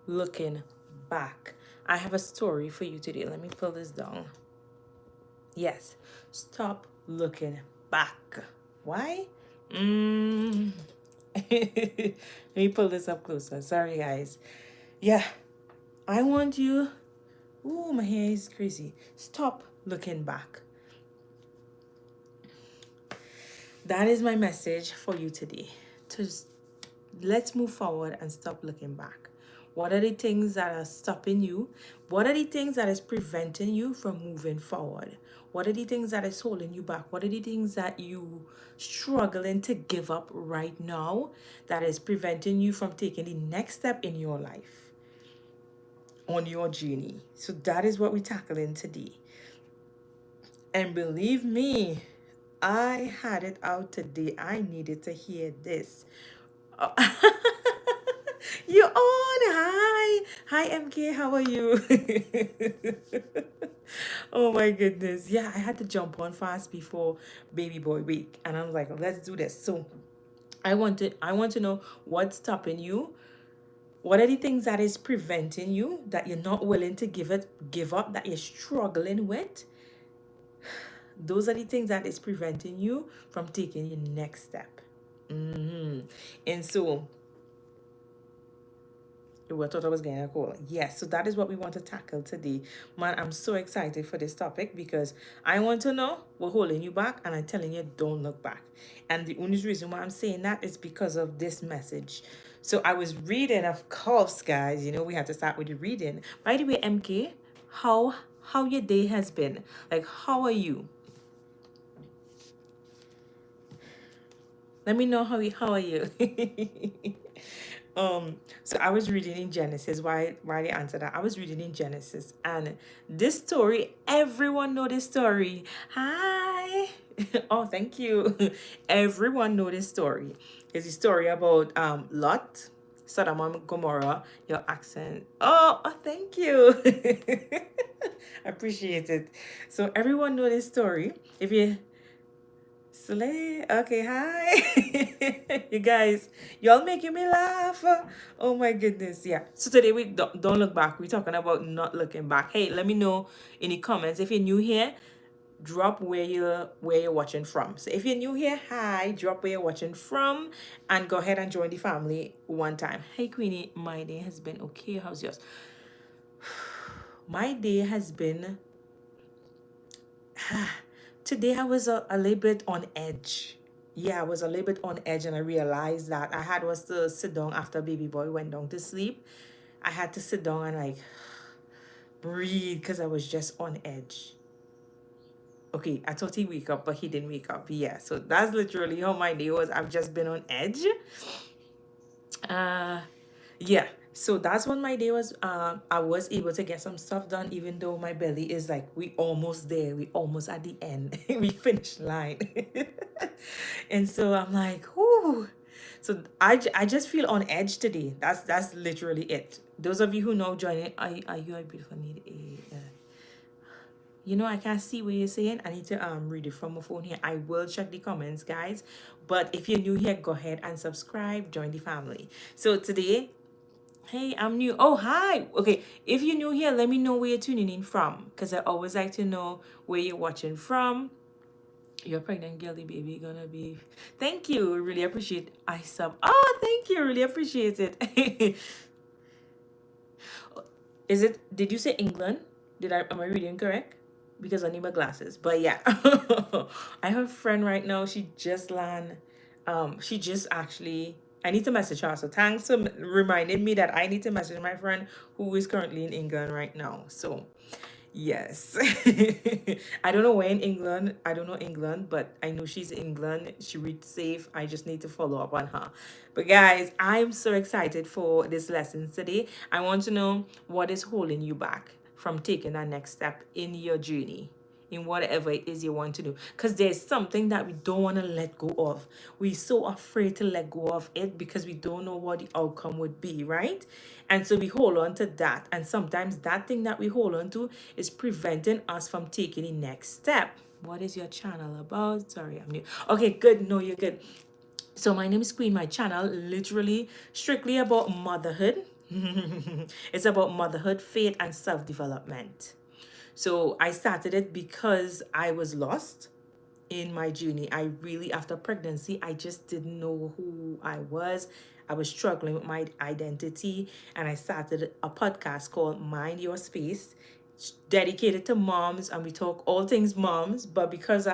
looking back. I have a story for you today. Let me pull this down. Yes, stop looking back. Why? Let me pull this up closer. Sorry, guys. Yeah, I want you. Ooh, my hair is crazy. Stop looking back. That is my message for you today. Let's move forward and stop looking back. What are the things that are stopping you? What are the things that is preventing you from moving forward? What are the things that is holding you back? What are the things that you struggling to give up right now that is preventing you from taking the next step in your life on your journey? So that is what we're tackling today. And believe me, I had it out today. I needed to hear this. You on? Hi. Hi, MK. How are you? Oh my goodness. Yeah, I had to jump on fast before baby boy week. And I'm like, let's do this. So I want to know what's stopping you. What are the things that is preventing you that you're not willing to give up, that you're struggling with? Those are the things that is preventing you from taking your next step. And so I thought I was getting a call. Yes, so that is what we want to tackle today. Man, I'm so excited for this topic because I want to know what's holding you back, and I'm telling you, don't look back. And the only reason why I'm saying that is because of this message. So I was reading, of course, guys, we had to start with the reading. By the way, MK, how your day has been? Like, how are you? Let me know how are you. So I was reading in Genesis. Why they answer that? I was reading in Genesis, and this story, everyone know this story. Hi. Oh, thank you. Everyone know this story. It's a story about Lot, Sodom and Gomorrah. Your accent. Oh, thank you. Appreciate it. So everyone know this story. If you Slay. Okay, hi. You guys, y'all making me laugh. Oh my goodness. Yeah. So today we don't look back. We're talking about not looking back. Hey, let me know in the comments if you're new here. Drop where you're watching from. So if you're new here, hi, drop where you're watching from and go ahead and join the family one time. Hey Queenie, my day has been okay. How's yours? My day has been today I was a little bit on edge. Yeah, I was a little bit on edge, and I realized that I had was to sit down after baby boy went down to sleep. I had to sit down and like breathe because I was just on edge. Okay, I thought he wake up, but he didn't wake up. Yeah, so that's literally how my day was. I've just been on edge. Yeah, so that's when my day was. I was able to get some stuff done, even though my belly is like, we almost there, we almost at the end, we finished line. And so I'm like, whoo. So I just feel on edge today. That's literally it. Those of you who know, joining, are you a beautiful need I can't see what you're saying. I need to read it from my phone here. I will check the comments, guys. But if you're new here, go ahead and subscribe, join the family. So today, hey, I'm new. Oh, hi. Okay, if you're new here, let me know where you're tuning in from, because I always like to know where you're watching from. You're pregnant, girly baby, gonna be. Thank you. Really appreciate I sub. Oh, thank you. Really appreciate it. Is it? Did you say England? Am I reading correct? Because I need my glasses. But yeah, I have a friend right now. She just land. She just actually. I need to message her. So thanks for reminding me that I need to message my friend who is currently in England right now. So yes. I don't know where in England. I don't know England, but I know she's in England. She reads safe. I just need to follow up on her. But guys, I'm so excited for this lesson today. I want to know what is holding you back from taking that next step in your journey, in whatever it is you want to do, because there's something that we don't want to let go of. We're so afraid to let go of it because we don't know what the outcome would be, right? And so we hold on to that, and sometimes that thing that we hold on to is preventing us from taking the next step. What is your channel about? Sorry, I'm new. Okay, good. No, you're good. So my name is Queen. My channel literally strictly about motherhood. It's about motherhood, faith, and self-development. So I started it because I was lost in my journey. I really, after pregnancy, I just didn't know who I was. I was struggling with my identity, and I started a podcast called Mind Your Space, dedicated to moms, and we talk all things moms. But because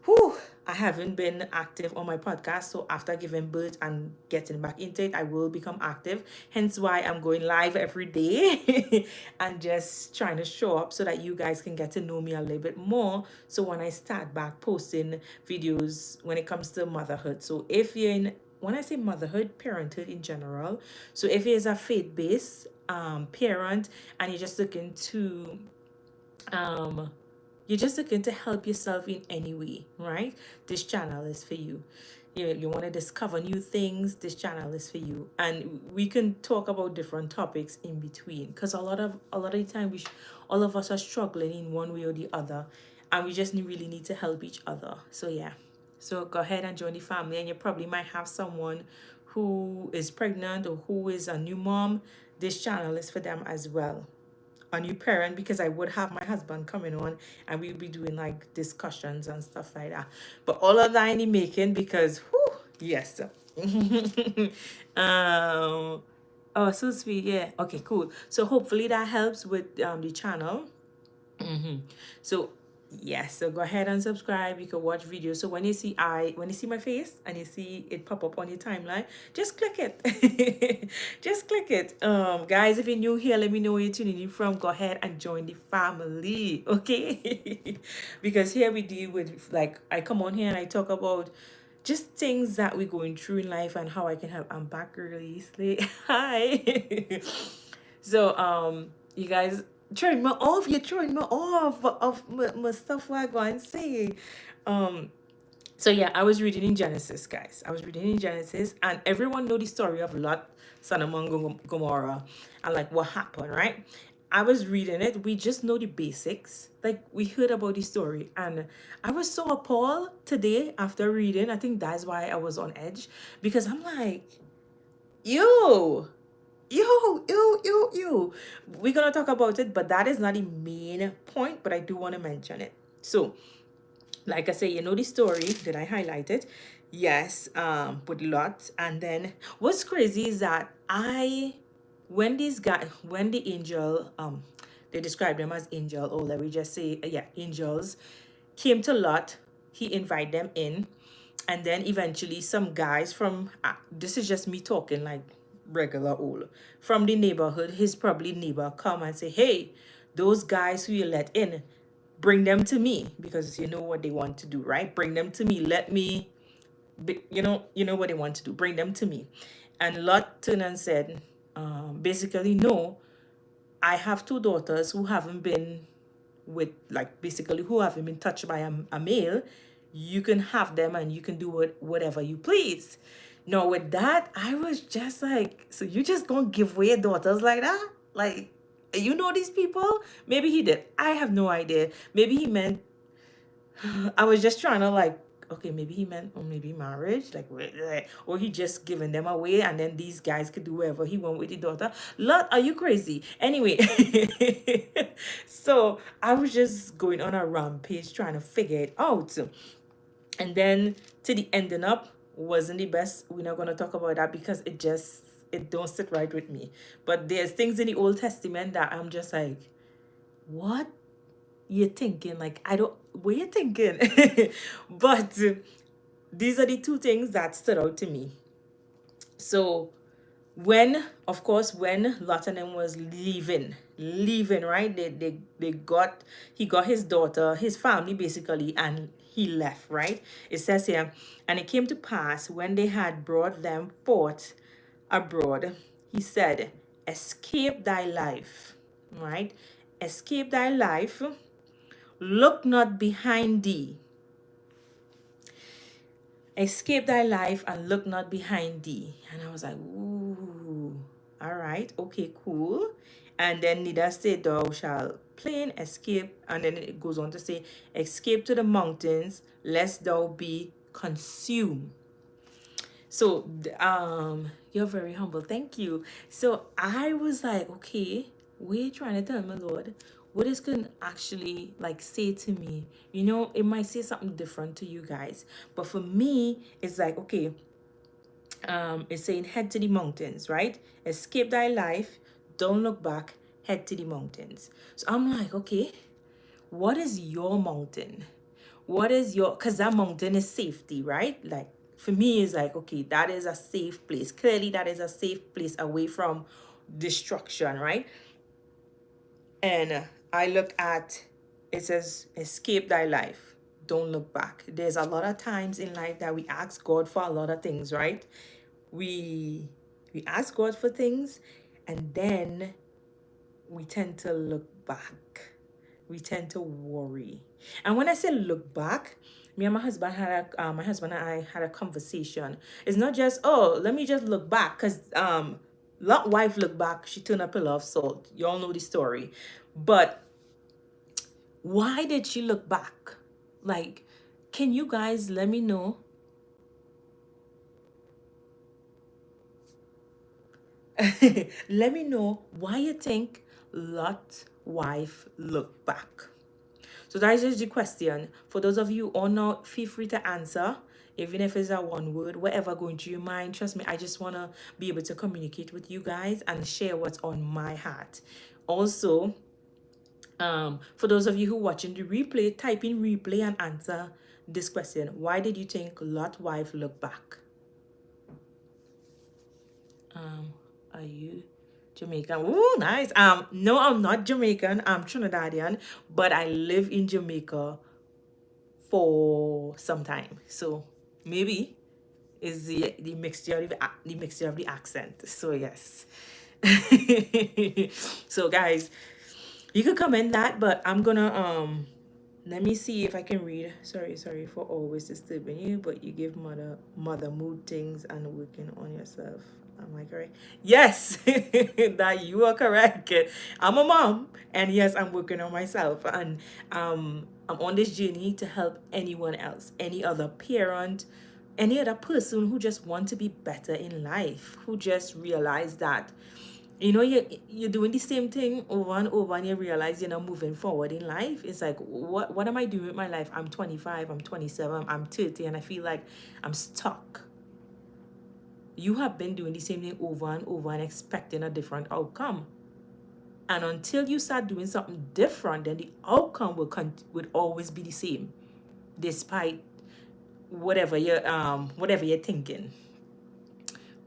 whew, I haven't been active on my podcast, so after giving birth and getting back into it, I will become active. Hence why I'm going live every day and just trying to show up so that you guys can get to know me a little bit more. So when I start back posting videos when it comes to motherhood. So if you're in, when I say motherhood, parenthood in general, so if you're a faith-based parent and you're just looking to um you're just looking to help yourself in any way, right? This channel is for you. You want to discover new things, this channel is for you. And we can talk about different topics in between, because a lot of the time all of us are struggling in one way or the other, and we just really need to help each other. So yeah. So go ahead and join the family, and you probably might have someone who is pregnant or who is a new mom. This channel is for them as well, a new parent, because I would have my husband coming on and we'll be doing like discussions and stuff like that. But all of that in the making because whew, yes. Oh, so sweet. Yeah. Okay, cool. So hopefully that helps with the channel. So yes, so go ahead and subscribe. You can watch videos. So when you see my face and you see it pop up on your timeline, just click it. Just click it. Guys, if you're new here, let me know where you're tuning in from. Go ahead and join the family, okay? Because here we deal with, like, I come on here and I talk about just things that we're going through in life and how I can help. I'm back early. Hi. So you guys throwing me off, you're throwing me off of my stuff what I go and say. Um so yeah, I was reading in Genesis, guys. I was reading in Genesis, and everyone know the story of Lot, Sodom and Gomorrah, and like what happened, right? I was reading it. We just know the basics. Like we heard about the story, and I was so appalled today after reading. I think that's why I was on edge, because I'm like, yo, yo. We're gonna talk about it, but that is not the main point. But I do want to mention it. So like I say, you know the story. Did I highlight it? Yes, with lots. And then what's crazy is that when the angel, they describe them as angel, or let me just say, yeah, angels came to Lot, he invited them in, and then eventually some guys from, this is just me talking like regular old, from the neighborhood, his probably neighbor, come and say, hey, those guys who you let in, bring them to me, because you know what they want to do, right? Bring them to me. Let me, you know what they want to do. Bring them to me. And Lot turned and said, basically, no, I have two daughters who haven't been with, like, basically who haven't been touched by a male. You can have them and you can do whatever you please. Now with that, I was just like, so you just gonna give away your daughters like that? Like, you know these people? Maybe he did. I have no idea. Maybe he meant, I was just trying to like, okay, maybe he meant, or maybe marriage, like, or he just giving them away, and then these guys could do whatever he want with the daughter. Lot, are you crazy? Anyway, so I was just going on a rampage trying to figure it out, and then to the ending up wasn't the best. We're not gonna talk about that because it don't sit right with me. But there's things in the Old Testament that I'm just like, what you're thinking? Like, I don't, what you thinking? But these are the two things that stood out to me. So when, of course, when Lot and them was leaving, right? They got, he got his daughter, his family basically, and he left, right? It says here, and it came to pass when they had brought them forth abroad, he said, escape thy life, right? Escape thy life, look not behind thee. Escape thy life and look not behind thee. And I was like, ooh, all right, okay, cool. And then neither say thou shalt plain escape. And then it goes on to say, escape to the mountains, lest thou be consumed. So you're very humble. Thank you. So I was like, okay, we're trying to tell my Lord what is gonna actually like say to me. You know, it might say something different to you guys, but for me, it's like, okay, it's saying head to the mountains, right? Escape thy life, don't look back, head to the mountains. So I'm like, okay, what is your mountain? What is your, because that mountain is safety, right? Like for me, it's like, okay, that is a safe place. Clearly, that is a safe place away from destruction, right? And I look at, it says, escape thy life. Don't look back. There's a lot of times in life that we ask God for a lot of things, right? We we ask God for things, and then we tend to look back. We tend to worry. And when I say look back, me and my husband and I had a conversation. It's not just, oh, let me just look back, because Lot wife looked back, she turned a pillar of salt. You all know the story. But why did she look back? Like, can you guys let me know? Let me know why you think Lot wife looked back. So that is just the question. For those of you or not, feel free to answer, even if it's a one word, whatever going through your mind. Trust me, I just want to be able to communicate with you guys and share what's on my heart. Also, for those of you who watching the replay, type in replay and answer this question. Why did you think Lot wife looked back? Are you Jamaican? Ooh, nice. No, I'm not Jamaican. I'm Trinidadian, but I live in Jamaica for some time. So maybe is the mixture of the mixture of the accent. So yes. So guys, you could comment that, but I'm gonna let me see if I can read. Sorry for always disturbing you, but you give mother mood things and working on yourself. Am I correct? Yes, that you are correct. I'm a mom, and yes, I'm working on myself, and I'm on this journey to help anyone else, any other parent, any other person who just want to be better in life, who just realize that you're doing the same thing over and over, and you realize you're not moving forward in life. It's like, what am I doing with my life? I'm 25, I'm 27, I'm 30, and I feel like I'm stuck. You have been doing the same thing over and over and expecting a different outcome, and until you start doing something different, then the outcome would always be the same, despite whatever you're thinking.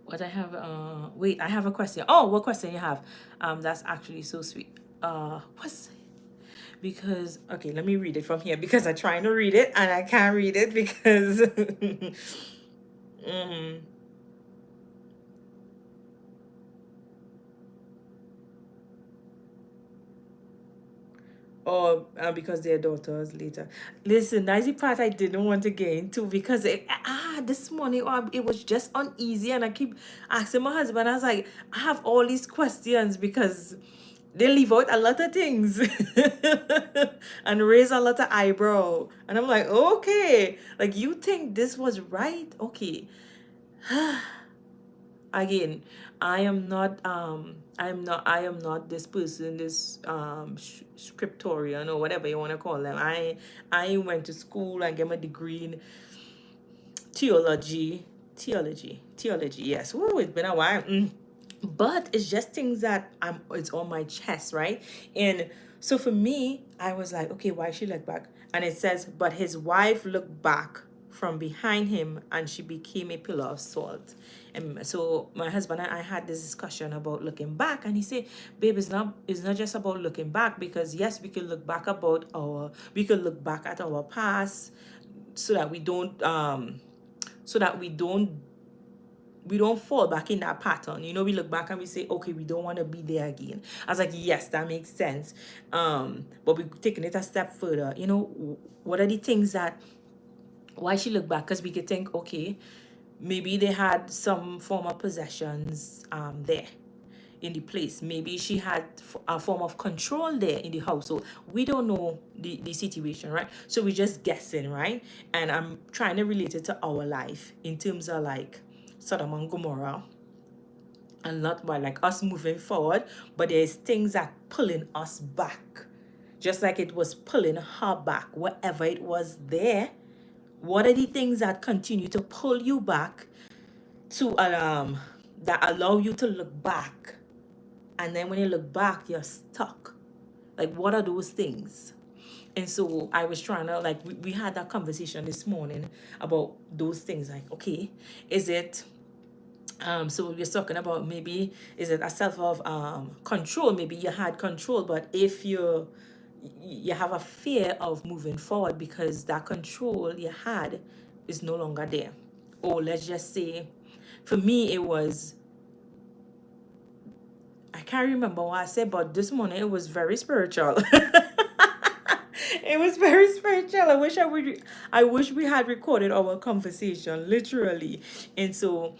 What I have, wait, I have a question. Oh, what question you have? That's actually so sweet. What's Because, okay, let me read it from here, because I'm trying to read it and I can't read it because or because their daughters later. Listen, that's the part I didn't want to get into, because this morning, it was just uneasy, and I keep asking my husband. I was like, I have all these questions, because they leave out a lot of things and raise a lot of eyebrow, and I'm like, okay, like, you think this was right? Okay. Again, I am not this person, this scriptorian, or whatever you want to call them. I went to school and get my degree in theology. Yes. Ooh, it's been a while. But it's just things that it's on my chest, right? And so for me, I was like, okay, why she look back? And it says, but his wife looked back from behind him, and she became a pillar of salt. And so my husband and I had this discussion about looking back, and he said, babe, it's not just about looking back, because yes, we could look back at our past, so that we don't fall back in that pattern. We look back and we say, okay, we don't want to be there again. I was like, yes, that makes sense. But we're taking it a step further. What are the things that, why she looked back? Because we could think, okay, maybe they had some form of possessions there in the place. Maybe she had a form of control there in the house. So we don't know the situation, right? So we're just guessing, right? And I'm trying to relate it to our life in terms of, like, Sodom and Gomorrah, and not by like us moving forward, but there's things that pulling us back, just like it was pulling her back. Whatever it was there, what are the things that continue to pull you back to that allow you to look back, and then when you look back you're stuck? Like, what are those things? And so I was trying to, like, we had that conversation this morning about those things. Like, okay, is it so we're talking about, maybe is it a self of control? Maybe you had control, but if you have a fear of moving forward because that control you had is no longer there. Or let's just say, for me it was, I can't remember what I said, but this morning it was very spiritual. It was very spiritual. I wish we had recorded our conversation, literally. And so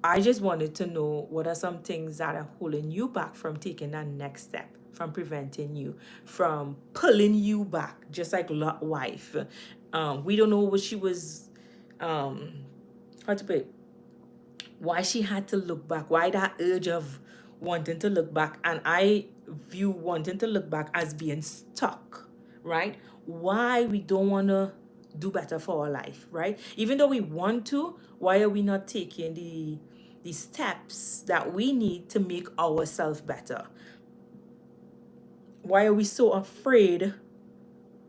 I just wanted to know, what are some things that are holding you back from taking that next step, from preventing you, from pulling you back, just like Lot's wife. We don't know what she was, how to put it, why she had to look back, why that urge of wanting to look back. And I view wanting to look back as being stuck, right? Why we don't want to do better for our life, right? Even though we want to, why are we not taking the steps that we need to make ourselves better? Why are we so afraid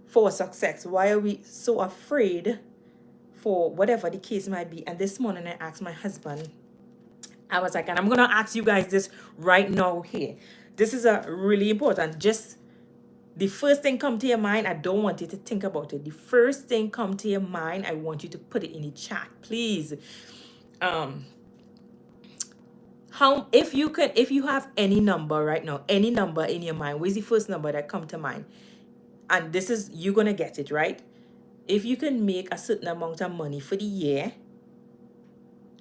for success? Why are we so afraid for whatever the case might be? And this morning I asked my husband, I was like, and I'm gonna ask you guys this right now here. This is a really important. Just the first thing come to your mind, I don't want you to think about it. The first thing come to your mind, I want you to put it in the chat, please. How, if you have any number right now, any number in your mind, where's the first number that come to mind? And this is, you're gonna get it, right? If you can make a certain amount of money for the year,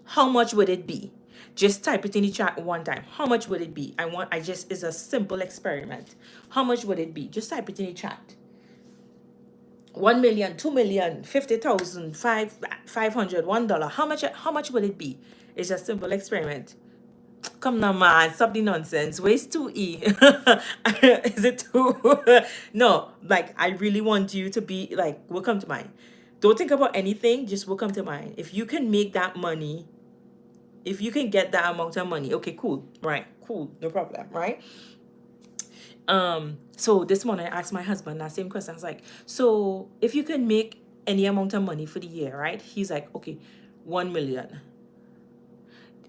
how much would it be? Just type it in the chat one time. How much would it be? It's a simple experiment. How much would it be? Just type it in the chat. 1 million, 2 million, 50,000, 500, $1. How much would it be? It's a simple experiment. Come now, man, stop the nonsense. Where's 2E? Is it 2? No, like, I really want you to be like, what come to mind? Don't think about anything, just what come to mind. If you can make that money, if you can get that amount of money, okay, cool, right? Cool, no problem, right? So this morning I asked my husband that same question. I was like, so if you can make any amount of money for the year, right? He's like, okay, 1 million.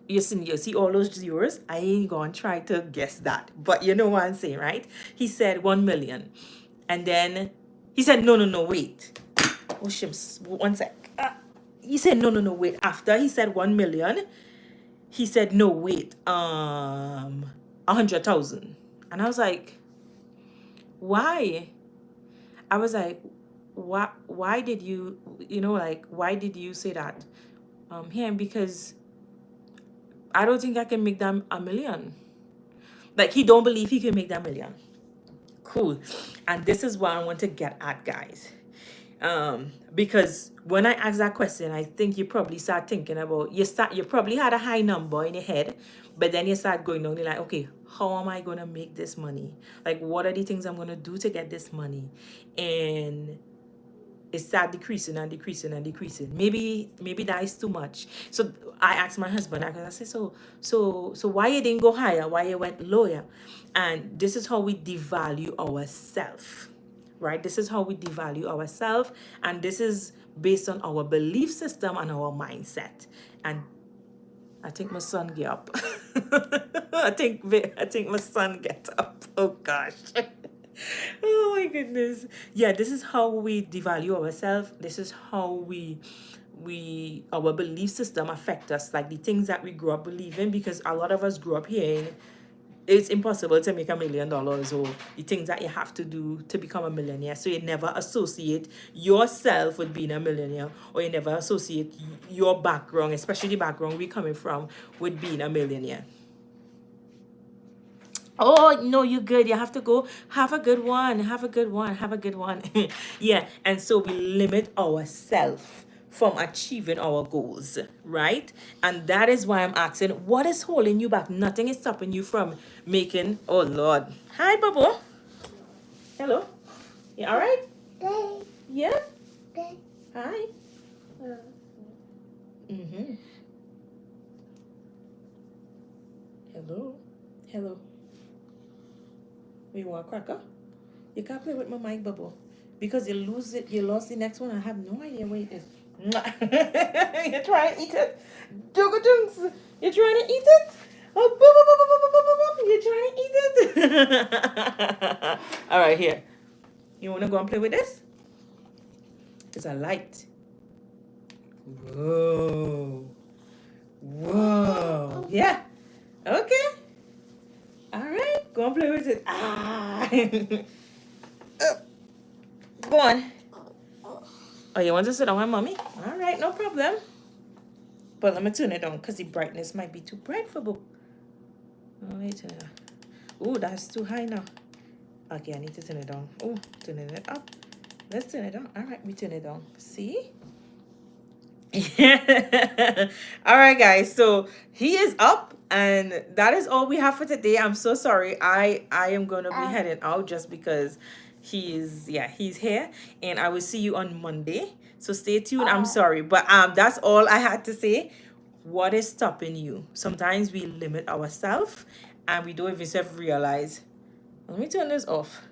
You see all those zeros? I ain't gonna try to guess that, but you know what I'm saying, right? He said 1 million, and then he said, no, wait. Oh, shims, 1 sec. He said, no, wait. After he said 1 million, he said, no, wait, 100,000. And I was like, why? I was like, why did you, why did you say that? Him, because I don't think I can make that a million. Like, he don't believe he can make that million. Cool. And this is what I want to get at, guys. Because when I asked that question, I think you probably start thinking about, you probably had a high number in your head, but then you start going down, you're like, okay, how am I going to make this money? Like, what are the things I'm going to do to get this money? And it start decreasing and decreasing and decreasing. Maybe that is too much. So I asked my husband, I said, so why you didn't go higher? Why you went lower? And this is how we devalue ourselves, right? This is how we devalue ourselves. And this is based on our belief system and our mindset. And I think my son get up. I think my son get up. Oh gosh. Oh my goodness. Yeah, this is how we devalue ourselves. This is how our belief system affect us, like the things that we grew up believing, because a lot of us grew up hearing it's impossible to make $1 million, or the things that you have to do to become a millionaire. So you never associate yourself with being a millionaire, or you never associate your background, especially the background we're coming from, with being a millionaire. Oh, no, you're good. You have to go. Have a good one. Have a good one. Have a good one. Yeah. And so we limit ourselves from achieving our goals, right? And that is why I'm asking, what is holding you back? Nothing is stopping you from making, oh Lord. Hi, Bubble. Hello. You all right? Yeah? Hi. Mm-hmm. Hello. Hello. You want a cracker? You can't play with my mic, Bubble. Because you lose it, you lost the next one. I have no idea where it is. You're trying to eat it. Dogadunks. You're trying to eat it. Oh, you're trying to eat it. All right, here. You want to go and play with this? It's a light. Whoa. Whoa. Yeah. Okay. All right. Go and play with it. Ah. Go on. Oh, you want to sit down with mommy? All right, no problem. But let me turn it on because the brightness might be too bright for Boo. Oh, wait, turn it on. Oh, that's too high now. Okay, I need to turn it down. Oh, turning it up. Let's turn it down. All right, we turn it down. See? All right, guys. So he is up, and that is all we have for today. I'm so sorry. I am gonna be heading out just because he's here, and I will see you on Monday. So stay tuned. I'm sorry, but that's all I had to say. What is stopping you? Sometimes we limit ourselves, and we don't even self-realize. Let me turn this off.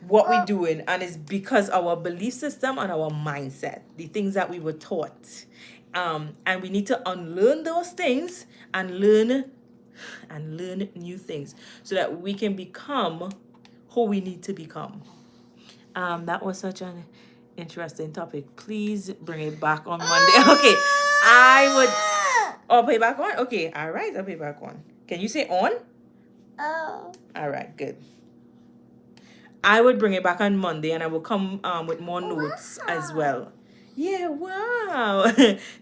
What we're doing, and it's because our belief system and our mindset, the things that we were taught, and we need to unlearn those things and learn new things so that we can become who we need to become. That was such an interesting topic. Please bring it back on Monday. Okay, I would. Oh, play back on. Okay, all right, I'll play back on. Can you say on? Oh. All right, good. I would bring it back on Monday, and I will come with more notes as well. Yeah, wow.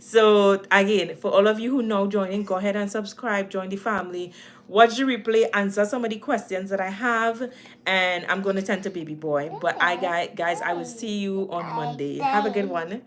So again, for all of you who know joining, go ahead and subscribe, join the family, watch the replay, answer some of the questions that I have, and I'm going to tend to baby boy. But guys, I will see you on Monday. Have a good one.